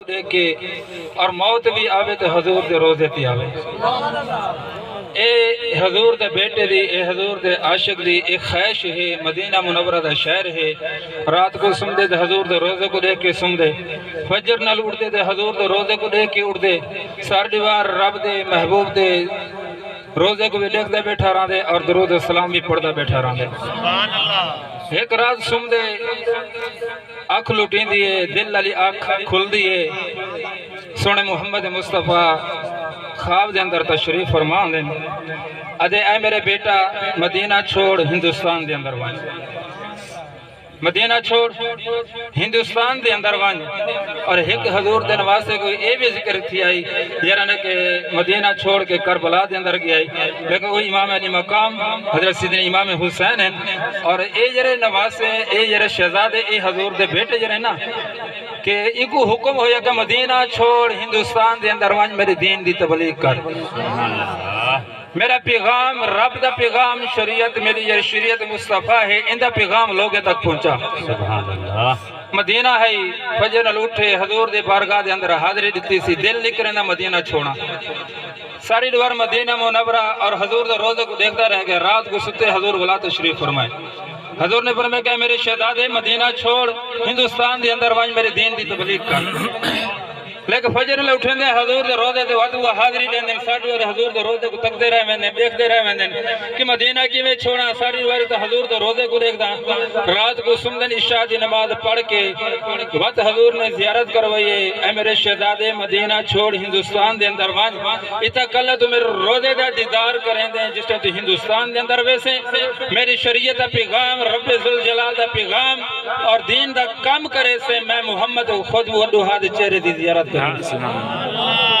دیکھ کے اور موت بھی آوے تو حضور دے روزے تی آوے. اے حضور دے بیٹے دی، اے حضور دے عاشق دی ایک خواہش ہے. مدینہ منورہ دا شہر ہے. رات کو سم دے حضور دے روزے کو دیکھ کے سم دے، فجر نال اٹھ دے حضور دے روزے کو دیکھ کے اٹھ دے، سار دیوار رب دے محبوب دے روزے کو بھی دیکھ دے بیٹھا رہا دے اور درود و سلام بھی پڑھ دے بیٹھا رہا دے. ایک رات سم دے آنکھ لٹین دیئے، دل علی آنکھ کھل دیئے، سونے محمد مصطفیٰ خواب دے اندر تشریف فرمان دیں. ادھے اے میرے بیٹا مدینہ چھوڑ ہندوستان دے اندر وان، مدینہ چھوڑ ہندوستان دے اندر وان. اور ایک حضور دے نواسے کو اے بھی ذکر تھی آئی یعنی کہ مدینہ چھوڑ کے کربلا دے اندر گیا. لیکن وہ امام علی مقام حضرت سیدنا امام حسین ہیں. اور اے جرے نواسے، اے جرے شہزادے، اے حضور دے بیٹے جرے نا کہ ایکو حکم ہویا کہ مدینہ چھوڑ ہندوستان دے اندر وان میرے دین دی تبلیغ کر. میرا پیغام رب دا پیغام شریعت میری یہ شریعت مصطفیٰ ہے، ان دا پیغام لوگے تک پہنچا. سبحان اللہ. مدینہ ہے فجر نال اٹھے حضور دے بارگاہ دے اندر حاضری دیتی سی. دل نکرنا مدینہ چھوڑا، ساری دوار مدینہ منورہ اور حضور دے روزے کو دیکھتا رہ گیا. رات کو ستے حضور بلا تشریف فرمائے. حضور نے فرمایا کہ میرے شہزادے مدینہ چھوڑ ہندوستان دے اندر وان میرے دین دی تبلیغ کر. لیکن فجر نال اٹھیں دے حضور دے روزے دے وقت وہ حاضری دیں دیں. ساری اور حضور دے روزے کو تکتے رہے میں دیکھتے رہے میں کہ مدینہ کی میں چھوڑا. ساری واری تو حضور دے روزے کو دیکھ دا. رات کو سمدن عشاء دی نماز پڑھ کے وقت حضور نے زیارت کروائیے. اے میرے شہزادے مدینہ چھوڑ ہندوستان دے اندر وان، اتا کل تو میرے روزے دا دیدار کریں دیں جس طرح تو ہندوستان دے اندر ویسے میری شریعت دا پیغام رب ذوالجلال دا پیغام اور دین دا کم کرے سے میں محمد خود وڈو ہاتھ چہرے دی زیارت کریں.